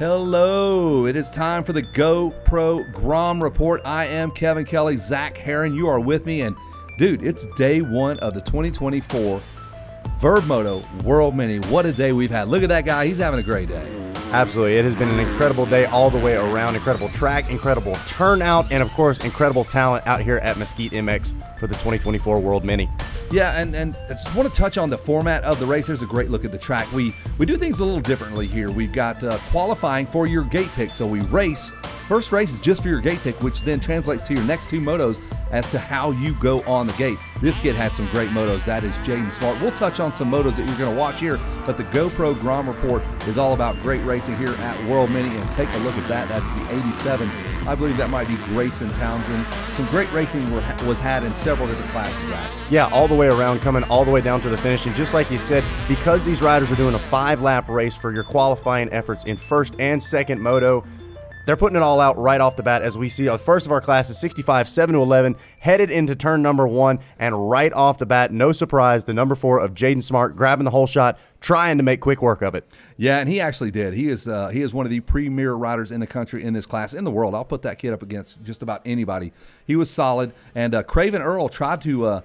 Hello, it is time for the GoPro Grom Report. I am Kevin Kelly, Zac Herrin. You are with me, and dude, it's day one of the 2024 Vurbmoto World Mini. What a day we've had. Look at that guy. He's having a great day. Absolutely. It has been an incredible day all the way around. Incredible track, incredible turnout, and of course, incredible talent out here at Mesquite MX for the 2024 World Mini. Yeah, and I just want to touch on the format of the race. There's a great look at the track. We do things a little differently here. We've got qualifying for your gate pick. So we race. First race is just for your gate pick, which then translates to your next two motos as to how you go on the gate. This kid had some great motos. That is Jaden Smart. We'll touch on some motos that you're going to watch here, but the GoPro Grom Report is all about great racing here at World Mini, and take a look at that. That's the 87. I believe that might be Grayson Townsend. Some great racing was had in several different classes, Zach. Yeah, all the way around, coming all the way down to the finish. And just like you said, because these riders are doing a 5-lap race for your qualifying efforts in first and second moto, they're putting it all out right off the bat as we see the first of our classes, 65, 7 to 11, headed into turn number 1, and right off the bat, no surprise, the number 4 of Jaden Smart grabbing the whole shot, trying to make quick work of it. Yeah, and he actually did. He is one of the premier riders in the country, in this class, in the world. I'll put that kid up against just about anybody. He was solid, and Craven Earl tried to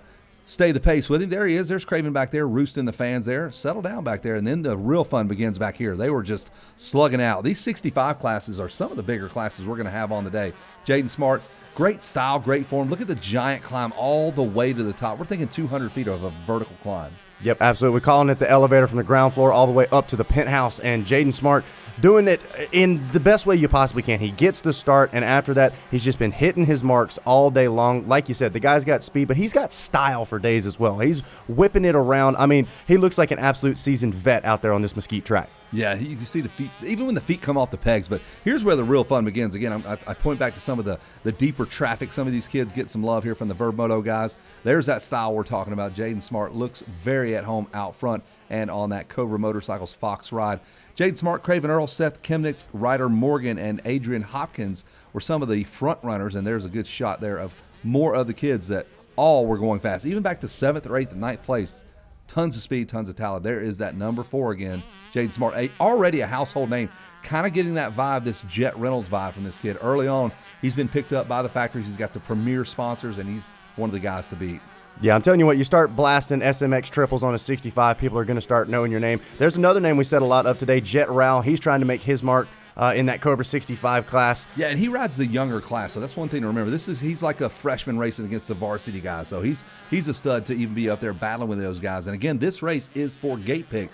stay the pace with him. There he is. There's Craven back there, roosting the fans there. Settle down back there, and then the real fun begins back here. They were just slugging out. These 65 classes are some of the bigger classes we're going to have on the day. Jaden Smart, great style, great form. Look at the giant climb all the way to the top. We're thinking 200 feet of a vertical climb. Yep, absolutely. We're calling it the elevator from the ground floor all the way up to the penthouse, and Jaden Smart doing it in the best way you possibly can. He gets the start, and after that, he's just been hitting his marks all day long. Like you said, the guy's got speed, but he's got style for days as well. He's whipping it around. I mean, he looks like an absolute seasoned vet out there on this Mesquite track. Yeah, you see the feet, even when the feet come off the pegs. But here's where the real fun begins. Again, I point back to some of the deeper traffic. Some of these kids get some love here from the Vurbmoto guys. There's that style we're talking about. Jaden Smart looks very at home out front and on that Cobra Motorcycles Fox ride. Jaden Smart, Craven Earl, Seth Kimnick, Ryder Morgan, and Adrian Hopkins were some of the front runners, and there's a good shot there of more of the kids that all were going fast. Even back to 7th or 8th and 9th place. Tons of speed, tons of talent. There is that number 4 again, Jaden Smart. Already a household name. Kind of getting that vibe, this Jet Reynolds vibe from this kid. Early on, he's been picked up by the factories. He's got the premier sponsors, and he's one of the guys to beat. Yeah, I'm telling you what, you start blasting SMX triples on a 65, people are going to start knowing your name. There's another name we said a lot of today, Jet Rao. He's trying to make his mark in that Cobra 65 class. Yeah, and he rides the younger class, so that's one thing to remember. He's like a freshman racing against the varsity guys, so he's a stud to even be up there battling with those guys. And again, this race is for gate pick.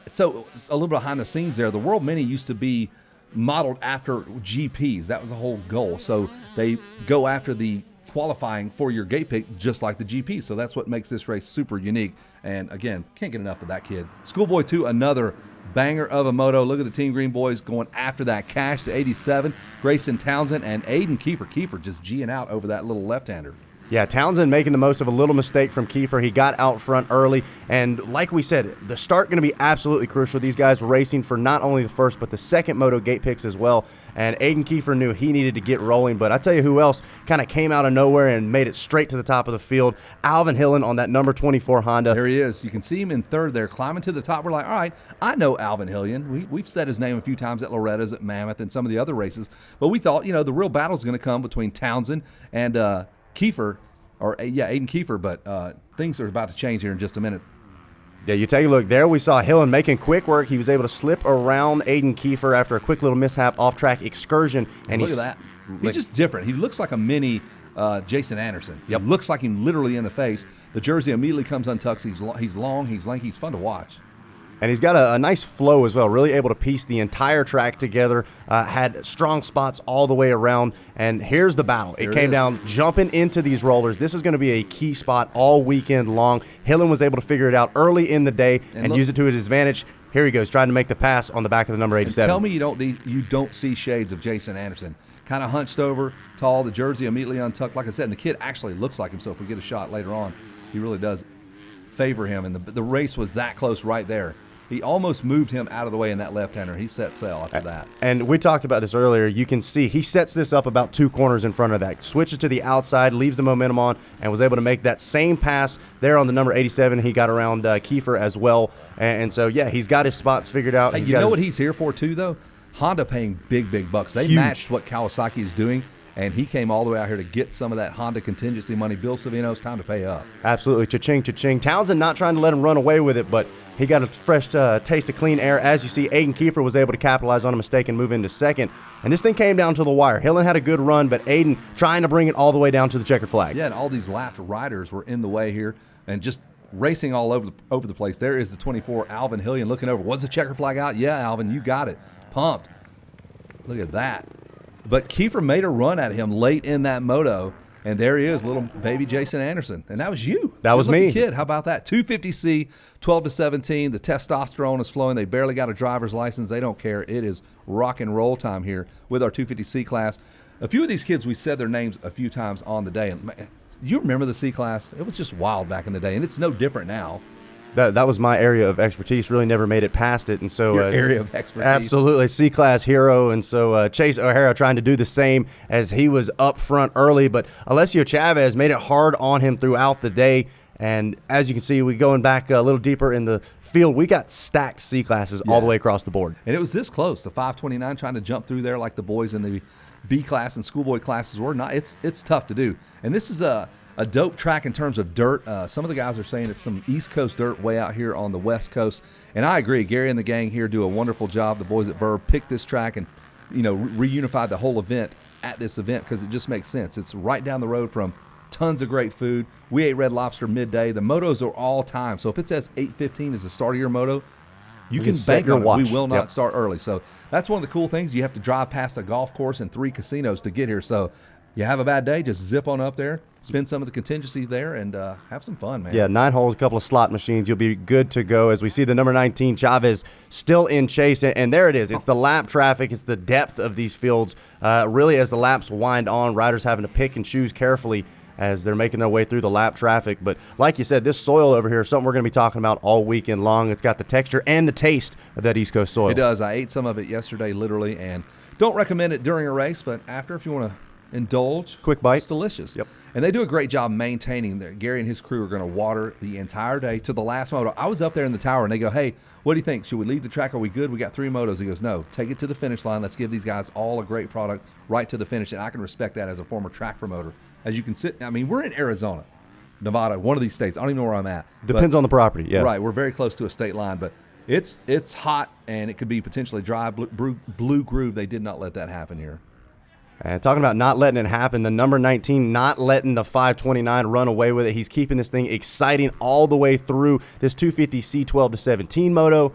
So a little bit behind the scenes there, the World Mini used to be modeled after GPs. That was the whole goal. So they go after the qualifying for your gate pick just like the GP. So that's what makes this race super unique. And again, can't get enough of that kid. Schoolboy 2, another banger of a moto. Look at the Team Green boys going after that cash, the 87. Grayson Townsend and Aiden Kiefer. Kiefer just G'ing out over that little left-hander. Yeah, Townsend making the most of a little mistake from Kiefer. He got out front early, and like we said, the start going to be absolutely crucial. These guys racing for not only the first, but the second moto gate picks as well, and Aiden Kiefer knew he needed to get rolling, but I tell you who else kind of came out of nowhere and made it straight to the top of the field. Alvin Hillen on that number 24 Honda. There he is. You can see him in third there, climbing to the top. We're like, all right, I know Alvin Hillen. We've said his name a few times at Loretta's, at Mammoth, and some of the other races, but we thought, the real battle's going to come between Townsend and Kiefer, Aiden Kiefer, but things are about to change here in just a minute. Yeah, you take a look there. We saw Hillen making quick work. He was able to slip around Aiden Kiefer after a quick little mishap off-track excursion. And look at that. He's just different. He looks like a mini Jason Anderson. Yep. He looks like him literally in the face. The jersey immediately comes untucked. He's long, he's lanky, he's fun to watch. And he's got a nice flow as well, really able to piece the entire track together, had strong spots all the way around, and here's the battle. It came down jumping into these rollers. This is going to be a key spot all weekend long. Hillen was able to figure it out early in the day and use it to his advantage. Here he goes, trying to make the pass on the back of the number 87. Tell me you don't see shades of Jason Anderson. Kind of hunched over, tall, the jersey immediately untucked. Like I said, and the kid actually looks like him, so if we get a shot later on, he really does favor him, and the race was that close right there. He almost moved him out of the way in that left-hander. He set sail after that. And we talked about this earlier. You can see he sets this up about 2 corners in front of that. Switches to the outside, leaves the momentum on, and was able to make that same pass there on the number 87. He got around Kiefer as well. And so, yeah, he's got his spots figured out. Hey, you know what he's here for, too, though? Honda paying big bucks. They matched what Kawasaki is doing, and he came all the way out here to get some of that Honda contingency money. Bill Savino's time to pay up. Absolutely. Cha-ching, cha-ching. Townsend not trying to let him run away with it, but he got a fresh taste of clean air. As you see, Aiden Kiefer was able to capitalize on a mistake and move into second. And this thing came down to the wire. Hillen had a good run, but Aiden trying to bring it all the way down to the checkered flag. Yeah, and all these lapped riders were in the way here and just racing all over the place. There is the 24, Alvin Hillian, looking over. Was the checker flag out? Yeah, Alvin, you got it. Pumped. Look at that. But Kiefer made a run at him late in that moto, and there he is, little baby Jason Anderson. And that was you. That was me. Kid, how about that? 250C, 12-17. The testosterone is flowing. They barely got a driver's license. They don't care. It is rock and roll time here with our 250C class. A few of these kids, we said their names a few times on the day. And man, you remember the C class? It was just wild back in the day, and it's no different now. That was my area of expertise. Really never made it past it, and so your area of expertise. Absolutely, C-class hero, and so Chase O'Hara trying to do the same as he was up front early, but Alessio Chavez made it hard on him throughout the day. And as you can see, we going back a little deeper in the field, we got stacked C classes all the way across the board, and it was this close. The 529 trying to jump through there like the boys in the B class and schoolboy classes were not. It's tough to do, and this is a dope track in terms of dirt. Some of the guys are saying it's some East Coast dirt way out here on the West Coast. And I agree. Gary and the gang here do a wonderful job. The boys at Verb picked this track and, reunified the whole event at this event because it just makes sense. It's right down the road from tons of great food. We ate Red Lobster midday. The motos are all time. So if it says 8:15 is the start of your moto, you can bank on it. We will not start early. So that's one of the cool things. You have to drive past a golf course and 3 casinos to get here. So you have a bad day, just zip on up there, spend some of the contingencies there, and have some fun, man. Yeah, 9 holes, a couple of slot machines. You'll be good to go. As we see the number 19, Chavez, still in chase. And there it is. It's the lap traffic. It's the depth of these fields. Really, as the laps wind on, riders having to pick and choose carefully as they're making their way through the lap traffic. But like you said, this soil over here is something we're going to be talking about all weekend long. It's got the texture and the taste of that East Coast soil. It does. I ate some of it yesterday, literally, and don't recommend it during a race, but after, if you want to indulge, quick bite, it's delicious. Yep. And they do a great job maintaining that. Gary and his crew are going to water the entire day to the last moto. I was up there in the tower and they go, hey, what do you think? Should we leave the track? Are we good? We got 3 motos. He goes, no, take it to the finish line. Let's give these guys all a great product right to the finish. And I can respect that as a former track promoter. As you can we're in Arizona, Nevada, one of these states. I don't even know where I'm at. Depends on the property. Yeah. Right. We're very close to a state line, but it's hot and it could be potentially dry. Blue groove. They did not let that happen here. And talking about not letting it happen, the number 19 not letting the 529 run away with it. He's keeping this thing exciting all the way through this 250C 12-17 moto.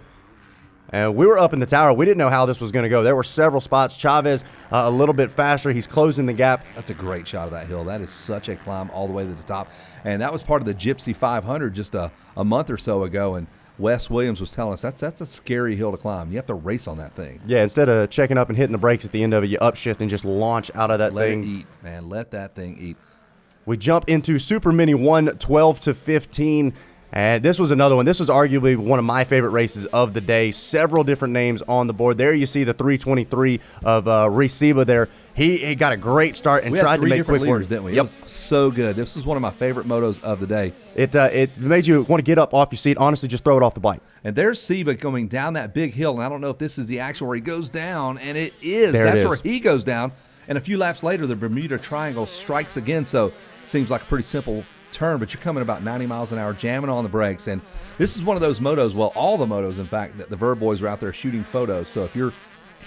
And we were up in the tower. We didn't know how this was going to go. There were several spots. Chavez a little bit faster. He's closing the gap. That's a great shot of that hill. That is such a climb all the way to the top. And that was part of the Gypsy 500 just a month or so ago. And Wes Williams was telling us that's a scary hill to climb. You have to race on that thing. Yeah, instead of checking up and hitting the brakes at the end of it, you upshift and just launch out of that thing. Let it eat, man. Let that thing eat. We jump into Super Mini 1, 12-15. And this was another one. This was arguably one of my favorite races of the day. Several different names on the board. There you see the 323 of Reciba there. He got a great start and tried to make quick work. Didn't we? Yep. It was so good. This was one of my favorite motos of the day. It made you want to get up off your seat. Honestly, just throw it off the bike. And there's Siva going down that big hill, and I don't know if this is the actual where he goes down, and it is. That's where he goes down. And a few laps later, the Bermuda Triangle strikes again, so seems like a pretty simple turn, but you're coming about 90 miles an hour, jamming on the brakes. And this is one of those motos, well, all the motos, in fact, that the Verb boys are out there shooting photos. So if you're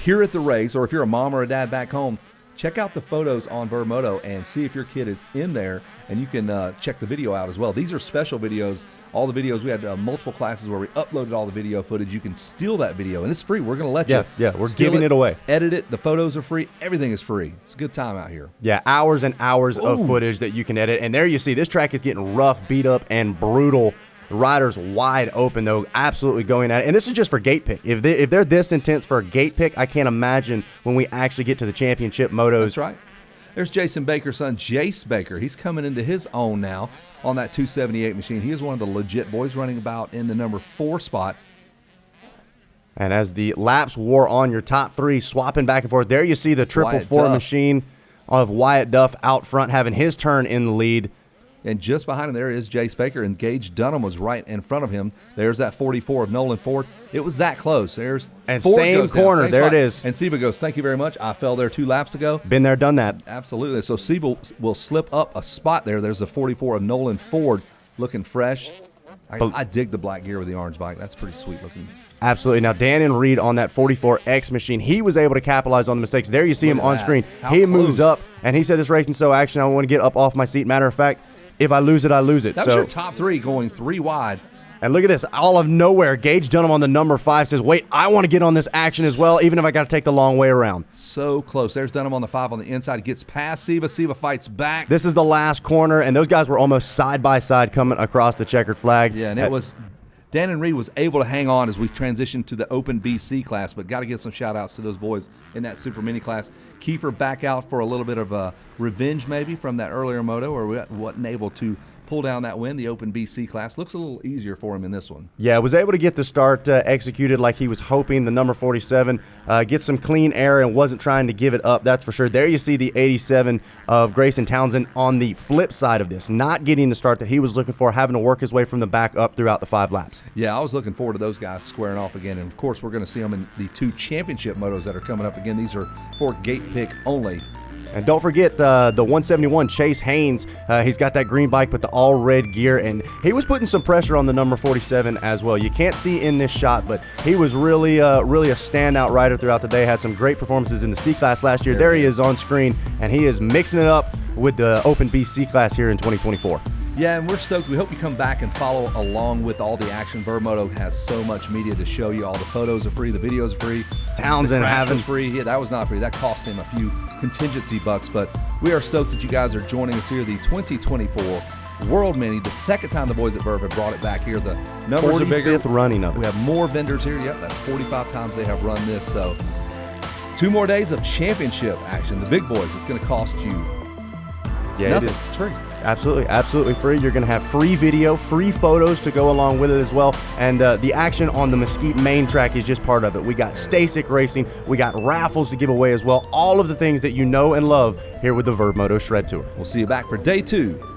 here at the race, or if you're a mom or a dad back home, check out the photos on Vurbmoto and see if your kid is in there, and you can check the video out as well. These are special videos. All the videos, we had multiple classes where we uploaded all the video footage. You can steal that video, and it's free. We're going to let you. Yeah, we're giving it away. Edit it. The photos are free. Everything is free. It's a good time out here. Yeah, hours and hours of footage that you can edit. And there you see, this track is getting rough, beat up, and brutal. The riders wide open, though, absolutely going at it. And this is just for gate pick. If they're this intense for a gate pick, I can't imagine when we actually get to the championship motos. That's right. There's Jason Baker's son, Jace Baker. He's coming into his own now on that 278 machine. He is one of the legit boys, running about in the number 4 spot. And as the laps wore on, your top 3 swapping back and forth. There you see the 444 machine of Wyatt Duff out front having his turn in the lead. And just behind him there is Jace Baker, and Gage Dunham was right in front of him. There's that 44 of Nolan Ford. It was that close. There's and Ford same goes down, corner. same there spot. it is. And Seba goes, thank you very much. I fell there 2 laps ago. Been there, done that. Absolutely. So Seba will slip up a spot there. There's the 44 of Nolan Ford looking fresh. I dig the black gear with the orange bike. That's pretty sweet looking. Absolutely. Now, Dan and Reed on that 44X machine, he was able to capitalize on the mistakes. There you see him on screen. He moves up, and he said, this racing's so action, I want to get up off my seat. Matter of fact, if I lose it, I lose it. That was your top 3 going 3 wide. And look at this. All of nowhere, Gage Dunham on the number 5 says, wait, I want to get on this action as well, even if I got to take the long way around. So close. There's Dunham on the 5 on the inside. Gets past Seba. Seba fights back. This is the last corner, and those guys were almost side by side coming across the checkered flag. Yeah, and it was Dan and Reed was able to hang on as we transitioned to the Open BC class, but got to give some shout-outs to those boys in that Super Mini class. Kiefer back out for a little bit of a revenge maybe from that earlier moto, or we wasn't able to pull down that win. The Open BC class looks a little easier for him in this one. Yeah, was able to get the start executed like he was hoping. The number 47 get some clean air and wasn't trying to give it up, that's for sure. There you see the 87 of Grayson Townsend on the flip side of this, not getting the start that he was looking for, having to work his way from the back up throughout the 5 laps. Yeah, I was looking forward to those guys squaring off again, and of course we're going to see them in the 2 championship motos that are coming up again. These are for gate pick only. And don't forget the 171 Chase Haynes. He's got that green bike with the all red gear, and he was putting some pressure on the number 47 as well. You can't see in this shot, but he was really a standout rider throughout the day. Had some great performances in the C class last year. There he is on screen, and he is mixing it up with the Open BC class here in 2024. Yeah, and we're stoked. We hope you come back and follow along with all the action. Vurbmoto has so much media to show you. All the photos are free, the videos are free. Townsend having free. Yeah, that was not free. That cost him a few contingency bucks, but we are stoked that you guys are joining us here. The 2024 World Mini, the second time the boys at Verve have brought it back here. The numbers are bigger. 45th running of it. We have more vendors here. Yep, that's 45 times they have run this. So 2 more days of championship action. The big boys, it's going to cost you nothing. It is. It's free. Absolutely free. You're going to have free video, free photos to go along with it as well. And the action on the Mesquite main track is just part of it. We got Stasic Racing. We got raffles to give away as well. All of the things that you know and love here with the Vurbmoto Shred Tour. We'll see you back for day 2